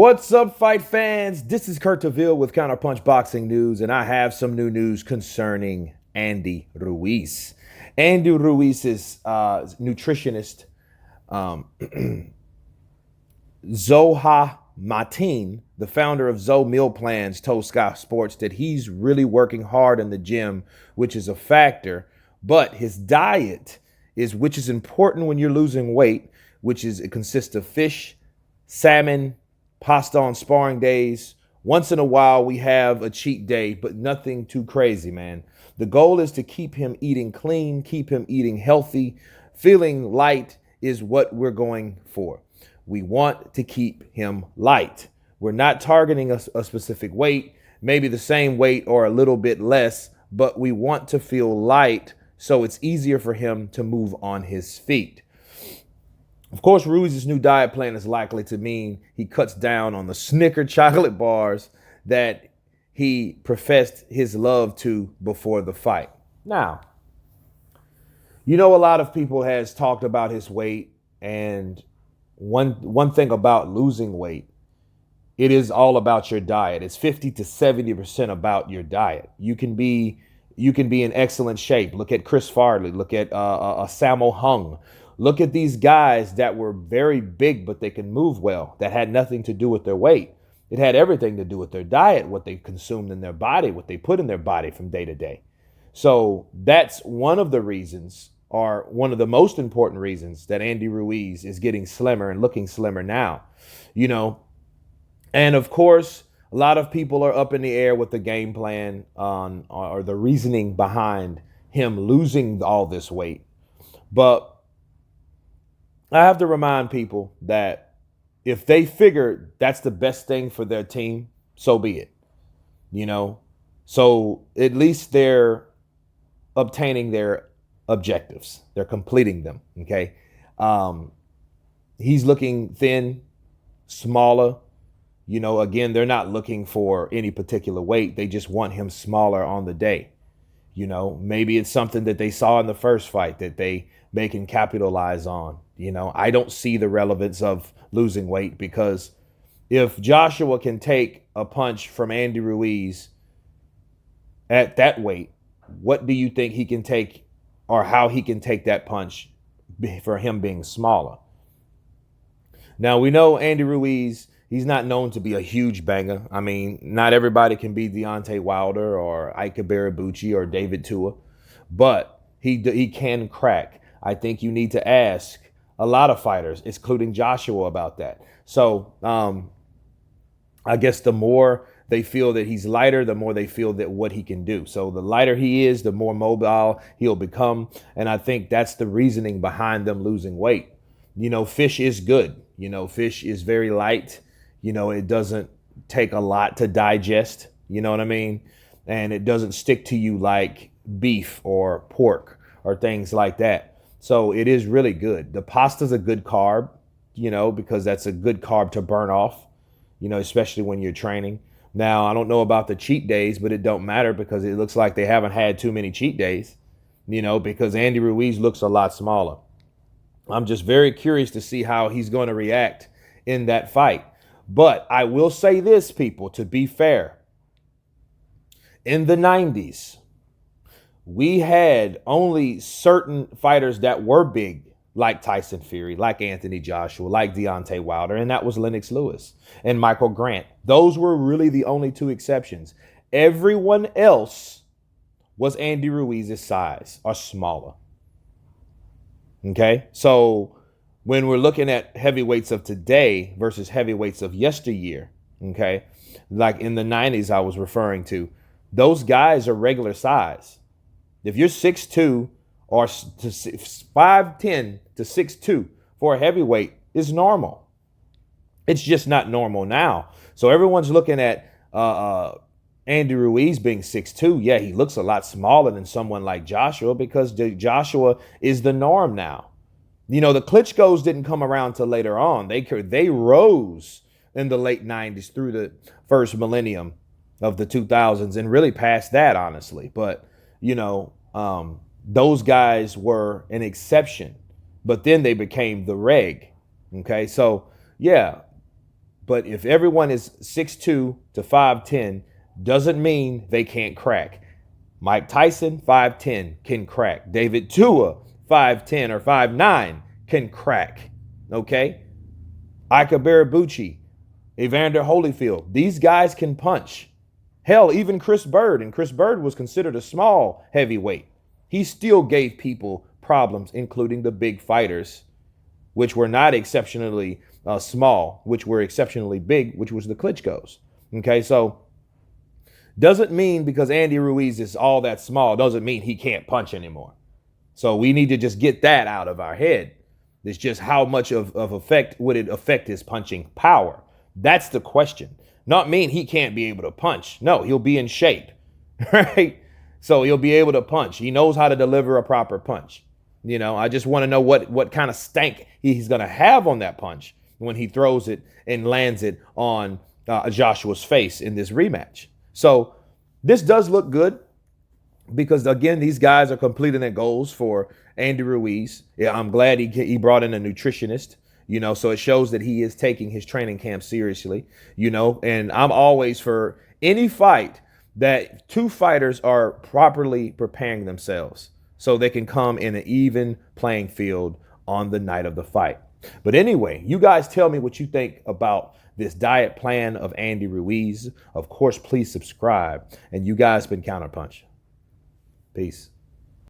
What's up, fight fans? This is Kurt DeVille with Counterpunch Boxing News, and I have some new news concerning Andy Ruiz. Andy Ruiz's nutritionist, Zoha Matin, the founder of Zoe Meal Plans, told Sky Sports that he's really working hard in the gym, which is a factor, but his diet which is important when you're losing weight, it consists of fish, salmon, pasta on sparring days. Once in a while, we have a cheat day, but nothing too crazy, man. The goal is to keep him eating clean, keep him eating healthy. Feeling light is what we're going for. We want to keep him light. We're not targeting a specific weight, maybe the same weight or a little bit less, but we want to feel light so it's easier for him to move on his feet. Of course, Ruiz's new diet plan is likely to mean he cuts down on the Snicker chocolate bars that he professed his love to before the fight. Now, a lot of people has talked about his weight, and one thing about losing weight, it is all about your diet. It's 50 to 70% about your diet. You can be in excellent shape. Look at Chris Farley. Look at Sammo Hung. Look at these guys that were very big, but they can move well. That had nothing to do with their weight. It had everything to do with their diet, what they consumed in their body, what they put in their body from day to day. So that's one of the reasons, or one of the most important reasons, that Andy Ruiz is getting slimmer and looking slimmer now. And of course, a lot of people are up in the air with the game plan or the reasoning behind him losing all this weight. But I have to remind people that if they figure that's the best thing for their team, so be it. So at least they're obtaining their objectives. They're completing them. Okay. He's looking thin, smaller. Again, they're not looking for any particular weight. They just want him smaller on the day. Maybe it's something that they saw in the first fight that they can capitalize on. I don't see the relevance of losing weight, because if Joshua can take a punch from Andy Ruiz at that weight, what do you think he can take, or how he can take that punch for him being smaller? Now, we know Andy Ruiz, he's not known to be a huge banger. I mean, not everybody can be Deontay Wilder or Ike Barabucci or David Tua, but he can crack. I think you need to ask a lot of fighters, including Joshua, about that. So I guess the more they feel that he's lighter, the more they feel that what he can do. So the lighter he is, the more mobile he'll become. And I think that's the reasoning behind them losing weight. Fish is good. Fish is very light. It doesn't take a lot to digest. You know what I mean? And it doesn't stick to you like beef or pork or things like that. So it is really good. The pasta's a good carb, because that's a good carb to burn off, especially when you're training. Now, I don't know about the cheat days, but it don't matter, because it looks like they haven't had too many cheat days, because Andy Ruiz looks a lot smaller. I'm just very curious to see how he's going to react in that fight. But I will say this, people, to be fair. In the 90s, we had only certain fighters that were big, like Tyson Fury, like Anthony Joshua, like Deontay Wilder, and that was Lennox Lewis and Michael Grant. Those were really the only two exceptions. Everyone else was Andy Ruiz's size or smaller. Okay, so when we're looking at heavyweights of today versus heavyweights of yesteryear, okay, like in the 90s I was referring to, those guys are regular size. If you're 6'2", or 5'10" to 6'2" for a heavyweight, is normal. It's just not normal now. So everyone's looking at Andy Ruiz being 6'2". Yeah, he looks a lot smaller than someone like Joshua, because Joshua is the norm now. The Klitschko's didn't come around till later on. They rose in the late 90s through the first millennium of the 2000s, and really past that, honestly. But those guys were an exception, but then they became the reg. Okay, so yeah, But if everyone is 6'2" to 5'10", doesn't mean they can't crack. Mike Tyson, 5'10", can crack. David Tua, 5'10" or 5'9", can crack. Okay? Ika Barabucci, Evander Holyfield, these guys can punch. Hell, even Chris Bird, and Chris Bird was considered a small heavyweight. He still gave people problems, including the big fighters, which were not exceptionally small, which were exceptionally big, which was the Klitschko's. Okay, so doesn't mean because Andy Ruiz is all that small, doesn't mean he can't punch anymore. So we need to just get that out of our head. It's just how much of effect would it affect his punching power? That's the question. Not mean he can't be able to punch. No, he'll be in shape, right? So he'll be able to punch. He knows how to deliver a proper punch. You know, I just want to know what kind of stank he's going to have on that punch when he throws it and lands it on Joshua's face in this rematch. So this does look good because, again, these guys are completing their goals for Andy Ruiz. Yeah, I'm glad he brought in a nutritionist. You know, so it shows that he is taking his training camp seriously, you know, and I'm always for any fight that two fighters are properly preparing themselves so they can come in an even playing field on the night of the fight. But anyway, you guys tell me what you think about this diet plan of Andy Ruiz. Of course, please subscribe. And you guys been Counterpunch. Peace.